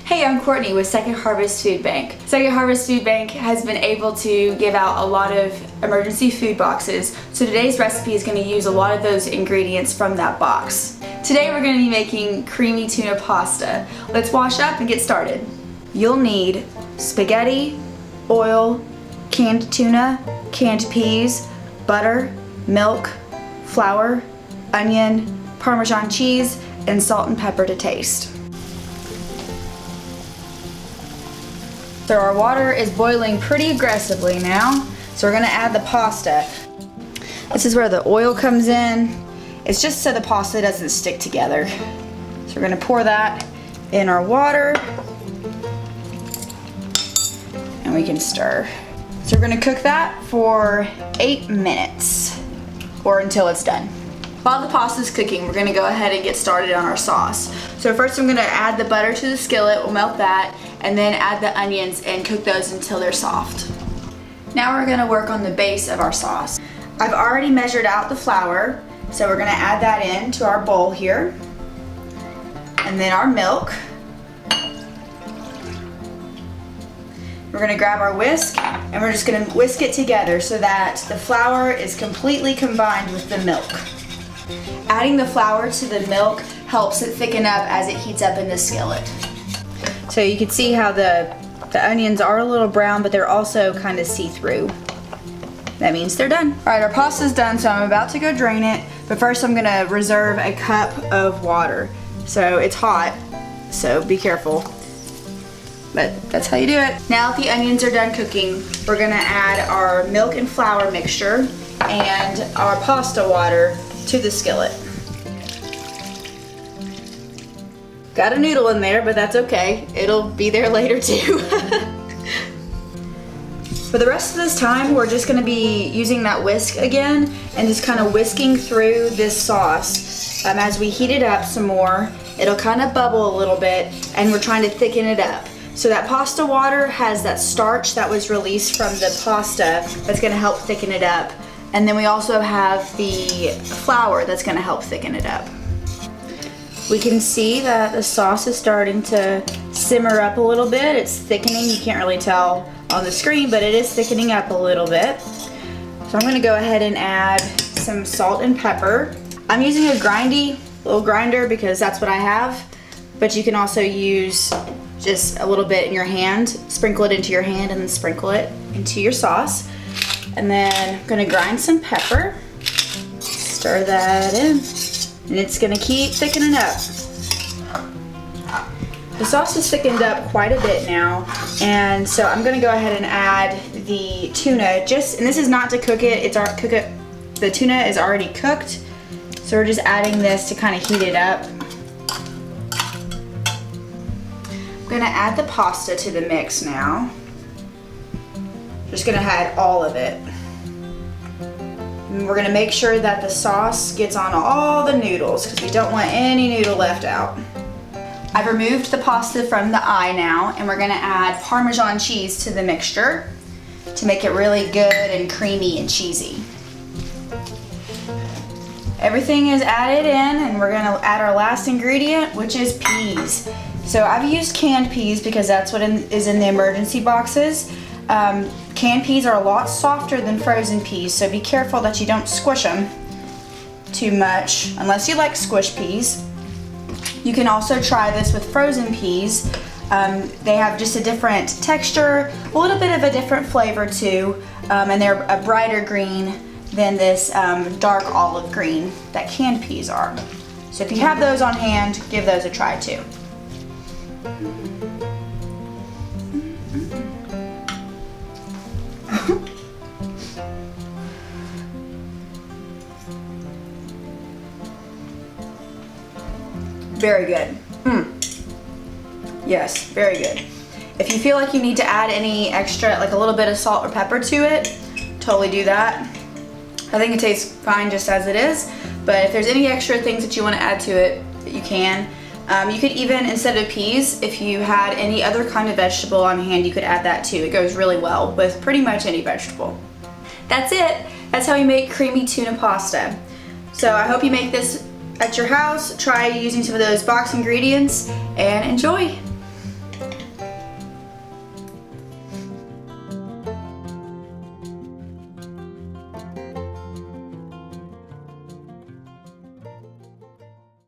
Hey, I'm Courtney with Second Harvest Food Bank. Second Harvest Food Bank has been able to give out a lot of emergency food boxes, so today's recipe is going to use a lot of those ingredients from that box. Today we're going to be making creamy tuna pasta. Let's wash up and get started. You'll need spaghetti, oil, canned tuna, canned peas, butter, milk, flour, onion, Parmesan cheese, and salt and pepper to taste. So our water is boiling pretty aggressively now, so we're gonna add the pasta. This is where the oil comes in. It's just so the pasta doesn't stick together. So we're gonna pour that in our water, and we can stir. So we're gonna cook that for 8 minutes, or until it's done. While the pasta's cooking, we're gonna go ahead and get started on our sauce. So first I'm gonna add the butter to the skillet, we'll melt that, and then add the onions and cook those until they're soft. Now we're gonna work on the base of our sauce. I've already measured out the flour, so we're gonna add that into our bowl here. And then our milk. We're gonna grab our whisk, and we're just gonna whisk it together so that the flour is completely combined with the milk. Adding the flour to the milk helps it thicken up as it heats up in the skillet. So you can see how the onions are a little brown, but they're also kind of see-through. That means they're done. All right, our pasta's done, so I'm about to go drain it, but first I'm gonna reserve a cup of water. So it's hot, so be careful. But that's how you do it. Now that the onions are done cooking, we're gonna add our milk and flour mixture and our pasta water to the skillet. Got a noodle in there, but that's okay. It'll be there later too. For the rest of this time, we're just gonna be using that whisk again and just kind of whisking through this sauce. As we heat it up some more, it'll kind of bubble a little bit, and we're trying to thicken it up. So that pasta water has that starch that was released from the pasta that's gonna help thicken it up. And then we also have the flour that's gonna help thicken it up. We can see that the sauce is starting to simmer up a little bit. It's thickening. You can't really tell on the screen, but it is thickening up a little bit. So I'm gonna go ahead and add some salt and pepper. I'm using a little grinder because that's what I have, but you can also use just a little bit in your hand. Sprinkle it into your hand and then sprinkle it into your sauce. And then I'm gonna grind some pepper, stir that in, and it's gonna keep thickening up. The sauce is thickened up quite a bit now, and so I'm gonna go ahead and add the tuna, and this is not to cook it, the tuna is already cooked, so we're just adding this to kind of heat it up. I'm gonna add the pasta to the mix now. Just gonna add all of it. And we're gonna make sure that the sauce gets on all the noodles because we don't want any noodle left out. I've removed the pasta from the eye now, and we're gonna add Parmesan cheese to the mixture to make it really good and creamy and cheesy. Everything is added in, and we're gonna add our last ingredient, which is peas. So I've used canned peas because that's what is in the emergency boxes. Canned peas are a lot softer than frozen peas, so be careful that you don't squish them too much, unless you like squish peas. You can also try this with frozen peas. They have just a different texture, a little bit of a different flavor too, and they're a brighter green than this dark olive green that canned peas are. So if you have those on hand, give those a try too. Very good. Yes, very good. If you feel like you need to add any extra, like a little bit of salt or pepper to it, totally do that. I think it tastes fine just as it is, but if there's any extra things that you want to add to it, you can. You could even, instead of peas, if you had any other kind of vegetable on hand, you could add that too. It goes really well with pretty much any vegetable. That's it. That's how you make creamy tuna pasta. So I hope you make this at your house. Try using some of those box ingredients and enjoy.